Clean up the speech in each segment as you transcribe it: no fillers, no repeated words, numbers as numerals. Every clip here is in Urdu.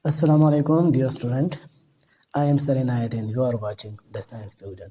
Assalamu alaikum dear student. I am Sarin Ayat and you are watching The Science Fusion.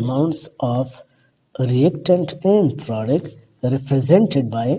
amounts of reactant and product represented by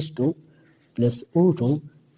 H2 + O2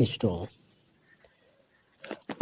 H2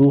2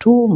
2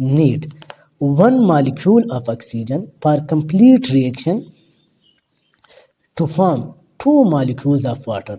need 1 molecule of oxygen for complete reaction to form 2 molecules of water.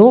2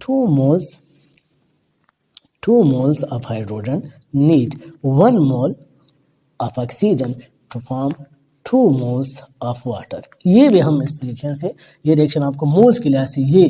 2 moles of hydrogen need 1 mole of oxygen to form 2 moles of water. یہ بھی ہم اس ریئیکشن سے، یہ ریئیکشن آپ کو مولز کے لحاظ سے یہ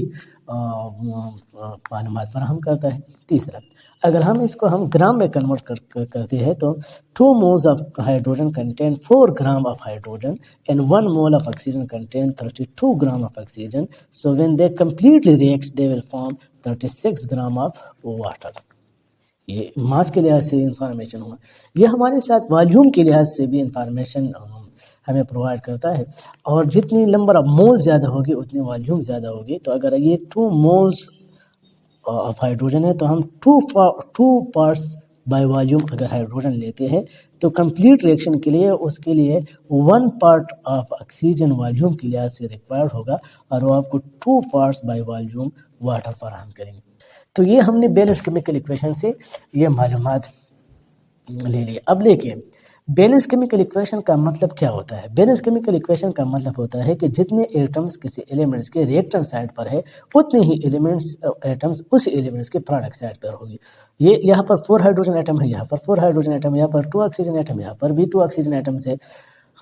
معلومات فراہم کرتا ہے. تیسرا، اگر ہم اس کو ہم گرام میں کنورٹ کرتے ہیں تو 2 moles of hydrogen contain 4 gram of hydrogen and 1 mole of oxygen contain 32 gram of oxygen. So when they completely react, they will form 36 gram of water. یہ ماس کے لحاظ سے انفارمیشن ہوا. یہ ہمارے ساتھ والیوم کے لحاظ سے بھی انفارمیشن ہمیں پرووائڈ کرتا ہے، اور جتنی نمبر آف مول زیادہ ہوگی اتنی والیوم زیادہ ہوگی. تو اگر یہ 2 moles آف ہائیڈروجن ہے تو ہم 2 parts بائی والیوم اگر ہائیڈروجن لیتے ہیں تو کمپلیٹ ریئیکشن کے لیے اس کے لیے 1 part آف آکسیجن والیوم کے لحاظ سے ریکوائرڈ ہوگا، اور وہ آپ کو 2 parts بائی والیوم واٹر فراہم کریں گے. تو یہ ہم نے بیلنس کیمیکل ایکویشن سے یہ معلومات لے لی. اب دیکھیں بیلنس کیمیکل ایکویشن کا مطلب کیا ہوتا ہے. بیلنس کیمیکل ایکویشن کا مطلب ہوتا ہے کہ جتنے ایٹمز کسی ایلیمنٹس کے ریئیکٹنٹ سائڈ پر ہے اتنے ہی ایٹمز اس ایلیمنٹس کے پروڈکٹ سائڈ پر ہوگی. یہ یہاں پر 4 ہائیڈروجن ایٹم ہے، یہاں پر 4 ہائیڈروجن ایٹم، یہاں پر 2 آکسیجن ایٹم، یہاں پر بھی 2 آکسیجن ایٹمز ہے.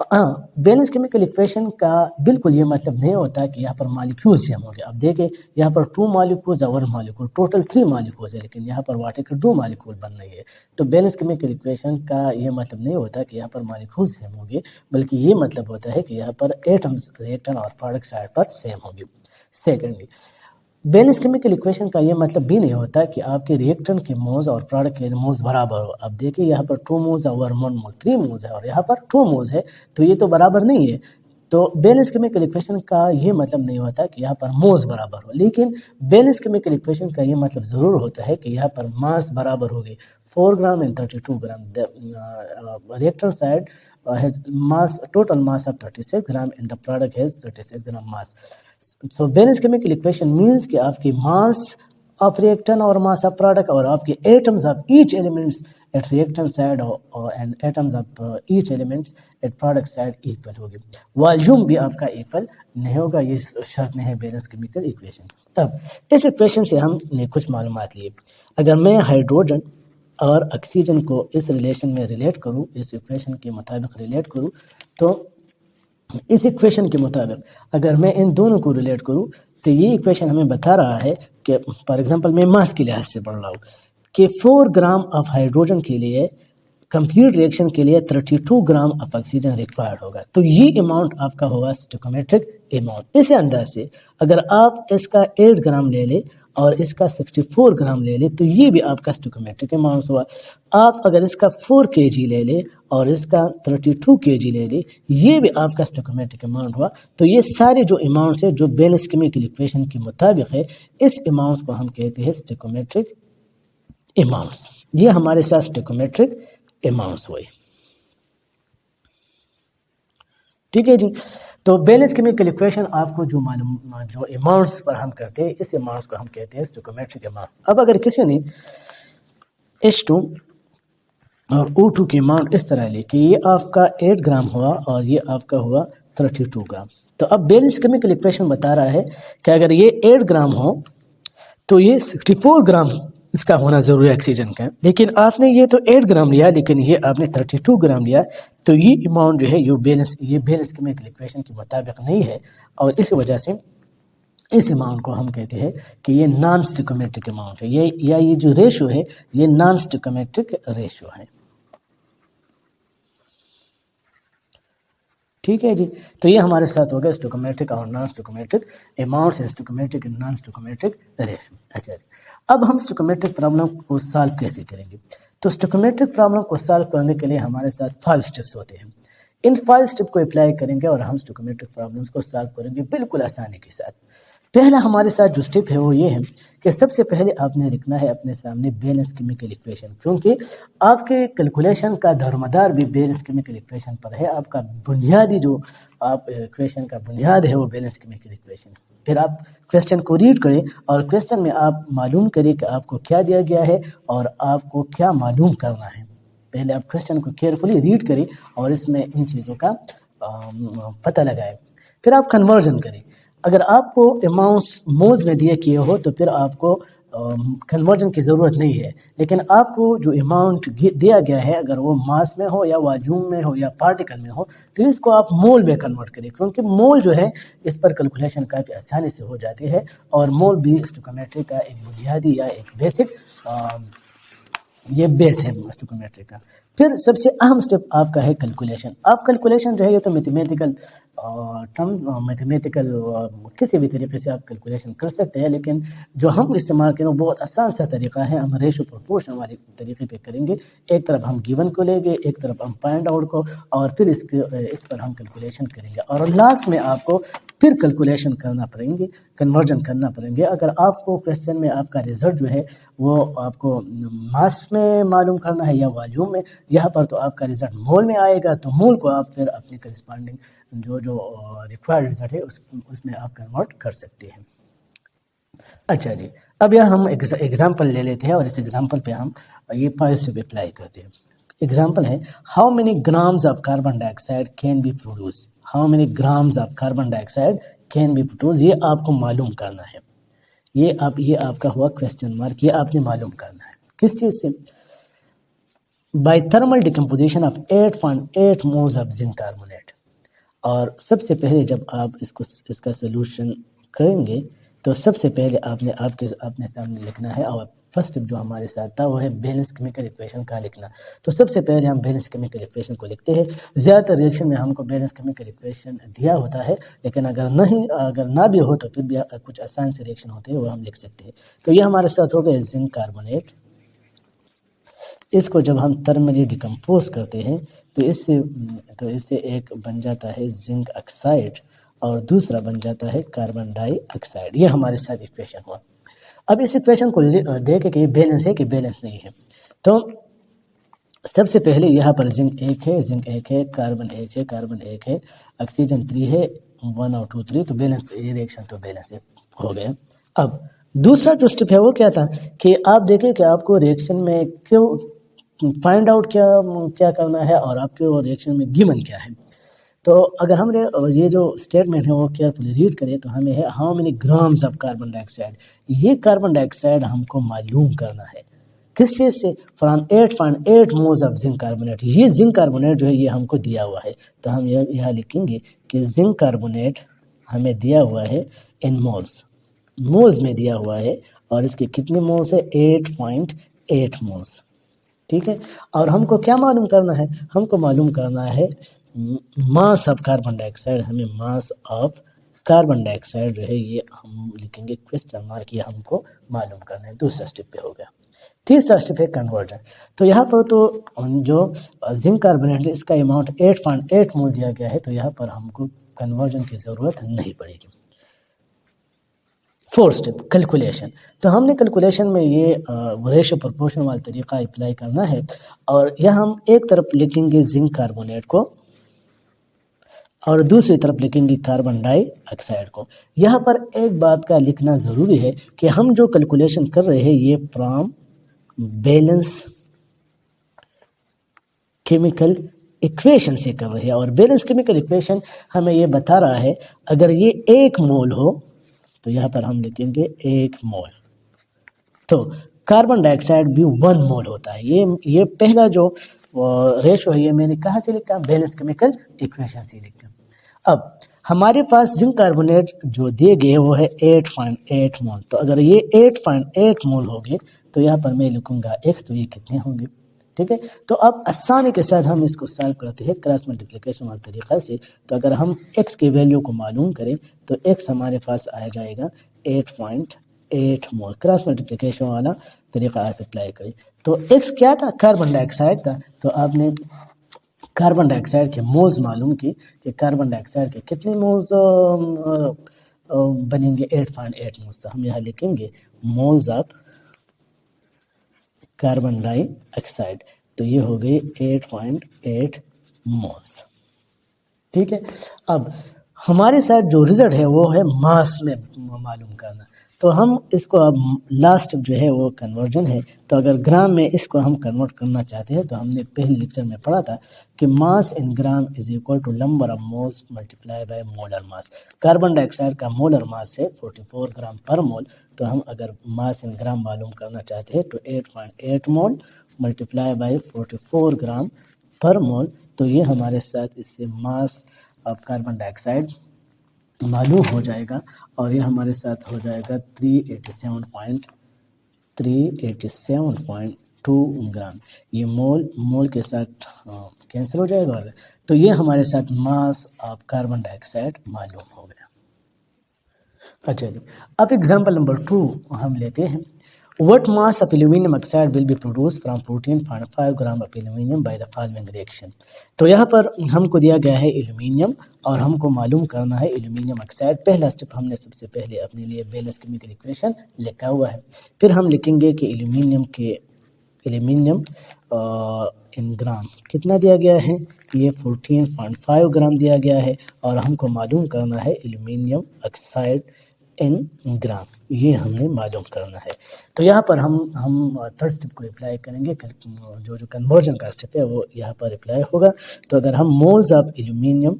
ہاں، بیلنس کیمیکل ایکویشن کا بالکل یہ مطلب نہیں ہوتا کہ یہاں پر مالیکیول سیم ہوں گے. اب دیکھیں یہاں پر 2 مالیکولز اور 1 مالیکول، ٹوٹل 3 مالیکولز ہے، لیکن یہاں پر واٹر کے 2 مالیکول بن رہی ہے. تو بیلنس کیمیکل ایکویشن کا یہ مطلب نہیں ہوتا کہ یہاں پر مالیکول سیم ہوں گے، بلکہ یہ مطلب ہوتا ہے کہ یہاں پر ایٹمز ریئیکٹنٹ اور پروڈکٹ سائڈ پر سیم ہوں گے. سیکنڈلی، بیلنس کیمیکل ایکویشن کا یہ مطلب بھی نہیں ہوتا کہ آپ کے ریئیکٹنٹ کے مولز اور پروڈکٹ کے مولز برابر ہو. اب دیکھیں یہاں پر 2 مولز اور 1 مول، 3 مولز ہے، اور یہاں پر 2 مولز ہے، تو یہ تو برابر نہیں ہے. تو بیلنس کیمیکل ایکویشن کا یہ مطلب نہیں ہوتا کہ یہاں پر مولز برابر ہو، لیکن بیلنس کیمیکل ایکویشن کا یہ مطلب ضرور ہوتا ہے کہ یہاں پر ماس برابر ہوگی. 4 gram and 32 gram. The reactant side has total mass of 36 gram and the product has 36 gram mass. So balance chemical equation means کہ آپ کی mass of reactant اور mass of product اور آپ کے atoms of each elements at reactant side and atoms of each elements at product side equal ہوگی. Volume بھی آپ کا equal نہیں ہوگا، یہ شرط نہیں ہے بیلنس کیمیکل ایکویشن. اب اس ایکویشن سے ہم نے کچھ معلومات لیے. اگر میں ہائیڈروجن اور آکسیجن کو اس ریلیشن میں ریلیٹ کروں، اس ایکویشن کے مطابق ریلیٹ کروں، تو اس ایکویشن کے مطابق اگر میں ان دونوں کو ریلیٹ کروں تو یہ ایکویشن ہمیں بتا رہا ہے کہ فار ایگزامپل میں ماس کے لحاظ سے پڑھ رہا ہوں کہ 4 گرام آف ہائیڈروجن کے لیے کمپلیٹ ریئیکشن کے لیے 32 گرام آف آکسیجن ریکوائرڈ ہوگا. تو یہ اماؤنٹ آپ کا ہوگا اسٹوکومیٹرک اماؤنٹ. اس انداز سے اگر آپ اس کا 8 گرام لے لیں اور اس کا 64 گرام لے لیں تو یہ بھی آپ کا اسٹوکومیٹرک اماؤنٹ ہوا. آپ اگر اس کا 4 kg لے لیں اور اس کا 32 kg لے لیں، یہ بھی آپ کا اسٹوکومیٹرک اماؤنٹ ہوا. تو یہ سارے جو اماؤنٹس ہیں جو بیلنس کیمیکل ایکویشن کے مطابق ہے، اس اماؤنٹس کو ہم کہتے ہیں اسٹوکومیٹرک اماؤنٹس. یہ ہمارے ساتھ اسٹوکومیٹرک اماؤنٹس ہوئے. ٹھیک ہے جی. تو بیلنس کیمیکل ایکویشن آپ کو جو اماؤنٹس پر ہم کرتے ہیں، اس اماؤنٹس کو ہم کہتے ہیں اسٹوکومیٹرک اماؤنٹ. اب اگر کسی نے H2 اور O2 کے اماؤنٹ اس طرح لے کہ یہ آپ کا 8 گرام ہوا اور یہ آپ کا ہوا 32 گرام، تو اب بیلنس کیمیکل ایکویشن بتا رہا ہے کہ اگر یہ 8 گرام ہو تو یہ 64 گرام اس کا ہونا ضروری ہے آکسیجن کا. لیکن آپ نے یہ تو 8 گرام لیا، لیکن یہ آپ نے 32 گرام لیا، تو یہ اماؤنٹ جو ہے یہ بیلنس کیمیکل ایکویشن کے مطابق نہیں ہے، اور اس وجہ سے اس اماؤنٹ کو ہم کہتے ہیں کہ یہ نان اسٹوکومیٹرک اماؤنٹ ہے، یہ جو ریشو ہے یہ نان اسٹوکومیٹرک ریشو ہے. ٹھیک ہے جی. تو یہ ہمارے ساتھ ہوگا اسٹوکومیٹرک اور non stoichiometric amounts, stoichiometric and non stoichiometric ratio. اچھا جی. اب ہم اسٹوکومیٹرک پرابلم کو سالو کیسے کریں گے؟ تو اسٹوکومیٹرک پرابلم کو سالو کرنے کے لیے ہمارے ساتھ 5 اسٹیپس ہوتے ہیں. ان 5 اسٹیپ کو اپلائی کریں گے اور ہم اسٹوکومیٹرک پرابلمس کو سالو کریں گے بالکل آسانی کے ساتھ. پہلا ہمارے ساتھ جو اسٹیپ ہے وہ یہ ہے کہ سب سے پہلے آپ نے لکھنا ہے اپنے سامنے بیلنس کیمیکل ایکویشن، کیونکہ آپ کے کیلکولیشن کا دارمدار بھی بیلنس کیمیکل ایکویشن پر ہے. آپ کا بنیادی جو آپ ایکویشن کا بنیاد ہے وہ بیلنس کیمیکل ایکویشن. پھر آپ کویسچن کو ریڈ کریں اور کویسچن میں آپ معلوم کریں کہ آپ کو کیا دیا گیا ہے اور آپ کو کیا معلوم کرنا ہے. پہلے آپ کویسچن کو کیئرفلی ریڈ کریں اور اس میں ان چیزوں کا پتہ لگائیں. پھر آپ کنورژن کریں. اگر آپ کو اماؤنٹس مولز میں دیے کیے ہو تو پھر آپ کو کنورژن کی ضرورت نہیں ہے، لیکن آپ کو جو اماؤنٹ دیا گیا ہے اگر وہ ماس میں ہو یا واجوم میں ہو یا پارٹیکل میں ہو تو اس کو آپ مول میں کنورٹ کریں، کیونکہ مول جو ہے اس پر کیلکولیشن کافی آسانی سے ہو جاتی ہے، اور مول بھی اسٹوکیومیٹری کا ایک بنیادی یا ایک بیسک یہ بیس ہے اسٹوکیومیٹری کا۔ پھر سب سے اہم سٹیپ آپ کا ہے کیلکولیشن۔ آپ کیلکولیشن جو ہے یہ تو میتھمیٹیکل کسی بھی طریقے سے آپ کیلکولیشن کر سکتے ہیں، لیکن جو ہم استعمال کریں وہ بہت آسان سا طریقہ ہے، ہم ریشو پروپورشن والے طریقے پہ کریں گے۔ ایک طرف ہم گیون کو لیں گے، ایک طرف ہم فائنڈ آؤٹ کو، اور پھر اس پر ہم کیلکولیشن کریں گے، اور لاسٹ میں آپ کو پھر کیلکولیشن کرنا پڑیں گے، کنورژن کرنا پڑیں گے۔ اگر آپ کو کویسچن میں آپ کا رزلٹ جو ہے وہ آپ کو ماس میں معلوم کرنا ہے یا والیوم میں، یہاں پر تو آپ کا رزلٹ مول میں آئے گا، تو مول کو آپ پھر اپنے کرسپونڈنگ جو ریکوائرڈ رزلٹ ہے اس میں آپ کنورٹ کر سکتے ہیں۔ اچھا جی، اب یہاں ہم ایگزامپل لے لیتے ہیں، اور اس ایگزامپل پہ ہم یہ پازیٹیو اپلائی کرتے ہیں۔ ایگزامپل ہے how many grams of carbon dye oxide can be produce, how many grams of carbon dye oxide can be produce, یہ آپ کو معلوم کرنا ہے، یہ آپ کا ہوا کویسچن مارک، یہ آپ نے معلوم کرنا ہے کس چیز سے؟ By thermal decomposition of 8.8 moles of zinc carbonate. اور سب سے پہلے جب آپ اس کا سلوشن کریں گے تو سب سے پہلے آپ نے سامنے لکھنا ہے، اور فرسٹ جو ہمارے ساتھ تھا وہ ہے بیلنس کیمیکل ایکویشن کا لکھنا۔ تو سب سے پہلے ہم بیلنس کیمیکل ایکویشن کو لکھتے ہیں۔ زیادہ تر ریئیکشن میں ہم کو بیلنس کیمیکل ایکویشن دیا ہوتا ہے، لیکن اگر نہ بھی ہو تو پھر بھی کچھ آسان سے ریئیکشن ہوتے ہیں وہ ہم لکھ سکتے ہیں۔ تو یہ ہمارے ساتھ ہو گئے زنک کاربونیٹ، اس کو جب ہم تھرملی ڈیکمپوز کرتے ہیں تو اس سے ایک بن جاتا ہے زنک آکسائڈ، اور دوسرا بن جاتا ہے کاربن ڈائی آکسائڈ۔ یہ ہمارے ساتھ ایکویشن ہوا۔ اب اس ایکویشن کو دیکھیں کہ یہ بیلنس ہے کہ بیلنس نہیں ہے، تو سب سے پہلے یہاں پر زنک ایک ہے، کاربن ایک ہے، آکسیجن 3 ہے، 1 اور 2 3، تو بیلنس، یہ ریئیکشن تو بیلنس ہو گیا۔ اب دوسرا جو سٹیپ ہے وہ کیا تھا کہ آپ دیکھیں کہ آپ کو ریئیکشن میں کیوں فائنڈ آؤٹ کیا کرنا ہے، اور آپ کے ریئیکشن میں گیون کیا ہے۔ تو اگر ہم نے یہ جو اسٹیٹمنٹ ہے وہ کیئرفلی ریڈ کریں تو ہمیں ہے how many grams of carbon dye oxide, یہ کاربن ڈائی آکسائڈ ہم کو معلوم کرنا ہے کس چیز سے؟ From 8.8 moles of zinc carbonate. یہ زنک کاربونیٹ جو ہے یہ ہم کو دیا ہوا ہے، تو ہم یہاں لکھیں گے کہ زنک کاربونیٹ ہمیں دیا ہوا ہے ان مولز میں دیا ہوا ہے، اور اس کے کتنے مولز ہے؟ 8.8 مولز، ٹھیک ہے۔ اور ہم کو کیا معلوم کرنا ہے؟ ہم کو معلوم کرنا ہے ماس آف کاربن ڈائی آکسائڈ، ہمیں ماس آف کاربن ڈائی آکسائڈ جو ہے یہ ہم لکھیں گے کویسچن مارک، یہ ہم کو معلوم کرنا ہے۔ دوسرا سٹیپ پہ ہو گیا۔ تیسرا سٹیپ ہے کنورژن۔ تو یہاں پر تو جو زنک کاربونیٹ اس کا اماؤنٹ 8.8 مول دیا گیا ہے، تو یہاں پر ہم کو کنورژن کی ضرورت نہیں پڑے گی۔ Fourth step calculation. تو ہم نے کیلکولیشن میں یہ ریشو پرپورشن والا طریقہ اپلائی کرنا ہے، اور یہاں ہم ایک طرف لکھیں گے زنک کاربونیٹ کو اور دوسری طرف لکھیں گے کاربن ڈائی آکسائڈ کو۔ یہاں پر ایک بات کا لکھنا ضروری ہے کہ ہم جو کیلکولیشن کر رہے ہیں یہ فرام بیلنس کیمیکل ایکویشن سے کر رہے ہیں، اور بیلنس کیمیکل ایکویشن ہمیں یہ بتا رہا ہے اگر یہ 1 مول ہو تو یہاں پر ہم لکھیں گے 1 مول، تو کاربن ڈائی آکسائڈ بھی 1 مول ہوتا ہے۔ یہ پہلا جو ریشو ہے یہ میں نے کہاں سے لکھا؟ بیلنس کیمیکل ایکویشن سے لکھا۔ اب ہمارے پاس زنک کاربونیٹ جو دیے گئے وہ ہے 8.8 مول، تو اگر یہ 8.8 مول ہوگے تو یہاں پر میں لکھوں گا x، تو یہ کتنے ہوں گے؟ ٹھیک ہے، تو اب آسانی کے ساتھ ہم اس کو سالو کرتے ہیں کراس ملٹیپلیکیشن والے طریقہ سے۔ تو اگر ہم x کے ویلیو کو معلوم کریں تو x ہمارے پاس آ جائے گا 8.8 مول، کراس ملٹیپلیکیشن والا طریقہ آپ اپلائی کریں۔ تو x کیا تھا؟ کاربن ڈائی آکسائڈ تھا، تو آپ نے کاربن ڈائی آکسائڈ کے مولز معلوم کی کہ کاربن ڈائی آکسائڈ کے کتنے مولز بنیں گے؟ 8.8 مولز، تو ہم یہاں لکھیں گے moles of carbon dye oxide, تو یہ ہو گئی 8.8 مولز، ٹھیک ہے۔ اب ہمارے ساتھ جو رزلٹ ہے وہ ہے ماس میں معلوم کرنا. تو ہم اس کو اب لاسٹ جو ہے وہ کنورژن ہے. تو اگر گرام میں اس کو ہم کنورٹ کرنا چاہتے ہیں تو ہم نے پہلے لیکچر میں پڑھا تھا کہ mass in gram is equal to number of moles multiply by molar mass. Carbon ڈائی آکسائڈ کا مولر ماس ہے 44 گرام پر مول. تو ہم اگر ماس ان گرام معلوم کرنا چاہتے ہیں تو 8.8 مول ملٹیپلائی بائی 44 گرام پر مول. تو یہ ہمارے ساتھ اس سے ماس آف کاربن ڈائی آکسائڈ معلوم ہو جائے گا اور یہ ہمارے ساتھ ہو جائے گا 387.2 گرام. یہ مول کے ساتھ کینسل ہو جائے گا. تو یہ ہمارے ساتھ ماس آف کاربن ڈائی آکسائڈ معلوم ہو گیا. اچھا جی، اب ایگزامپل نمبر 2 ہم لیتے ہیں. What mass of aluminum oxide will be produced from 14.5 gram of aluminum by the following reaction. تو یہاں پر ہم کو دیا گیا ہے ایلومینیم اور ہم کو معلوم کرنا ہے ایلومینیم آکسائڈ. پہلا سٹیپ ہم نے سب سے پہلے اپنے لیے بیلنس کیمیکل ایکویشن لکھا ہوا ہے. پھر ہم لکھیں گے کہ ایلومینیم ان گرام کتنا دیا گیا ہے. یہ 14.5 گرام دیا گیا ہے اور ہم کو معلوم کرنا ہے ایلومینیم آکسائڈ ان گرام. یہ ہم نے معلوم کرنا ہے. تو یہاں پر ہم تھرڈ سٹیپ کو اپلائی کریں گے. جو کنورژن کا سٹیپ ہے وہ یہاں پر اپلائی ہوگا. تو اگر ہم مولز آف ایلومینیم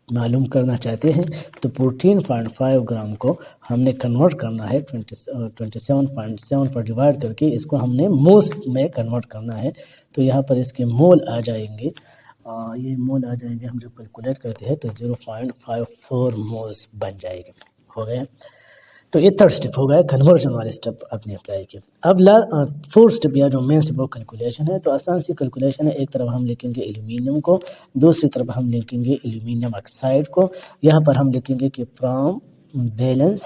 معلوم کرنا چاہتے ہیں تو 14.5 گرام کو ہم نے کنورٹ کرنا ہے 27.7 پر ڈیوائڈ کر کے اس کو ہم نے مولز میں کنورٹ کرنا ہے. تو یہاں پر اس کے مول آ جائیں گے. یہ مول آ جائیں گے ہم جب کیلکولیٹ کرتے ہیں تو 0.54 مولز بن جائے گی. ہو گیا. تو یہ تھرڈ سٹیپ ہو گیا کنورژن والے سٹیپ اپنے اپلائی کیے. اب فورتھ سٹیپ یا جو مین سٹیپ کیلکولیشن ہے. تو آسان سی کیلکولیشن ہے. ایک طرف ہم لکھیں گے ایلومینیم کو, دوسری طرف ہم لکھیں گے ایلومینیم آکسائڈ کو. یہاں پر ہم لکھیں گے کہ from balance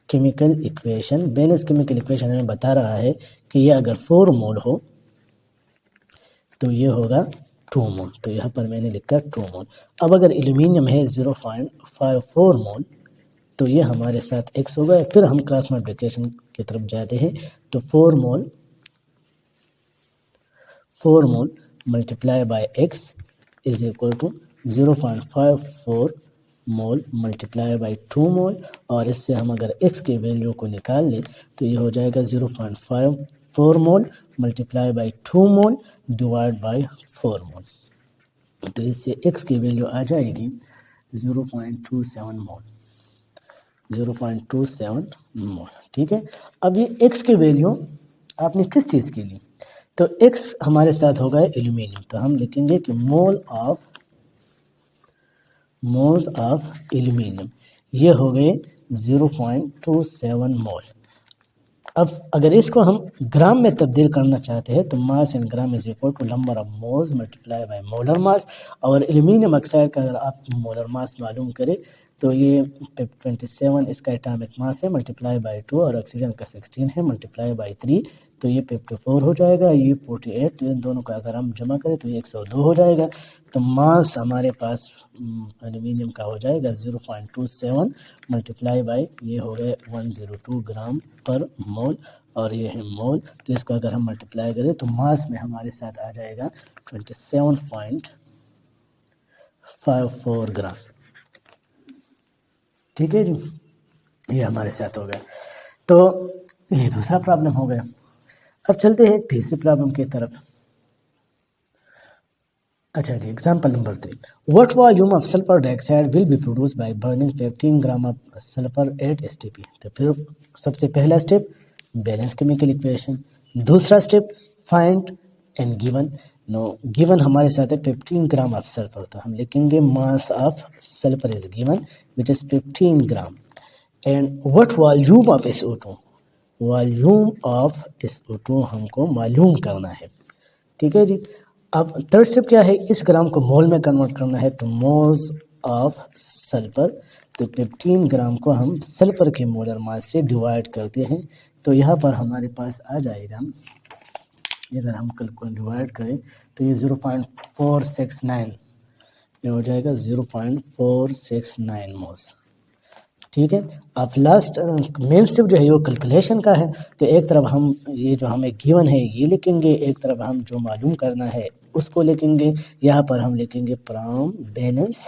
chemical equation. Balance chemical equation ہمیں بتا رہا ہے کہ یہ اگر 4 مول ہو تو یہ ہوگا 2 مول. تو یہاں پر میں نے لکھا 2 مول. اب اگر ایلومینیم ہے 0.54 مول تو یہ ہمارے ساتھ ایکس ہو گئے. پھر ہم کراس ملٹیپلیکیشن کی طرف جاتے ہیں تو 4 mole multiply by x is equal to 0.54 mole multiply by 2 مول. اور اس سے ہم اگر ایکس کے ویلیو کو نکال لیں تو یہ ہو جائے گا 0.54 مول ملٹیپلائی بائی 2 مول ڈیوائڈ بائی 4 مول. تو اس سے ایکس کی ویلیو آ جائے گی 0.27 مول. 0.27 مول. ٹھیک ہے. اب یہ ایکس کی ویلیو آپ نے کس چیز کی لی؟ تو ایکس ہمارے ساتھ ہوگا ایلومینیم. تو ہم لکھیں گے کہ مولز آف ایلومینیم یہ ہو گئے 0.27 مول. اب اگر اس کو ہم گرام میں تبدیل کرنا چاہتے ہیں تو mass in gram is equal to number of moles multiply by molar mass. اور ایلومینیم آکسائڈ کا اگر آپ مولر ماس معلوم کریں تو یہ 27 اس کا ایٹامک ماس ہے ملٹیپلائی بائی 2 اور آکسیجن کا 16 ہے ملٹیپلائی بائی 3 تو یہ 54 ہو جائے گا. یہ 48 تو ان دونوں کا اگر ہم جمع کریں تو یہ 102 ہو جائے گا. تو ماس ہمارے پاس ایلومینیم کا ہو جائے گا 0.27 ملٹیپلائی بائی یہ ہو گئے 102 گرام پر مول اور یہ ہے مول. تو اس کو اگر ہم ملٹیپلائی کریں تو ماس میں ہمارے ساتھ آ جائے گا 27.54 گرام. ٹھیک ہے جی, یہ ہمارے ساتھ ہو گیا. تو یہ دوسرا پرابلم ہو گیا. اب چلتے ہیں تیسری پرابلم کی طرف. اچھا جی, example number 3. What volume of sulfur dioxide will be produced by burning 15 gram of sulfur at STP. تو پھر سب سے پہلا اسٹیپ بیلنس کیمیکل ایکویشن. دوسرا اسٹیپ فائنڈ اینڈ گیون ہمارے ساتھ ہے 15 گرام آف سلفر. تو ہم لکھیں گے mass of sulphur is given which is 15 gram and what volume of SO2. Volume of SO2 ہم کو معلوم کرنا ہے. ٹھیک ہے جی. اب تھرڈ اسٹیپ کیا ہے, اس گرام کو مول میں کنورٹ کرنا ہے تو مولز آف سلفر. تو 15 گرام کو ہم سلفر کے مولر ماس سے ڈیوائڈ کرتے ہیں تو یہاں پر ہمارے پاس آ جائے گا, اگر ہم کل کو ڈیوائڈ کریں تو یہ 0.469 یہ ہو جائے گا 0.469 مولز. ٹھیک ہے. اب لاسٹ مین اسٹیپ جو ہے وہ کیلکولیشن کا ہے. تو ایک طرف ہم یہ جو ہمیں گیون ہے یہ لکھیں گے, ایک طرف ہم جو معلوم کرنا ہے اس کو لکھیں گے. یہاں پر ہم لکھیں گے فرام بیلنس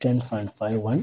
10.51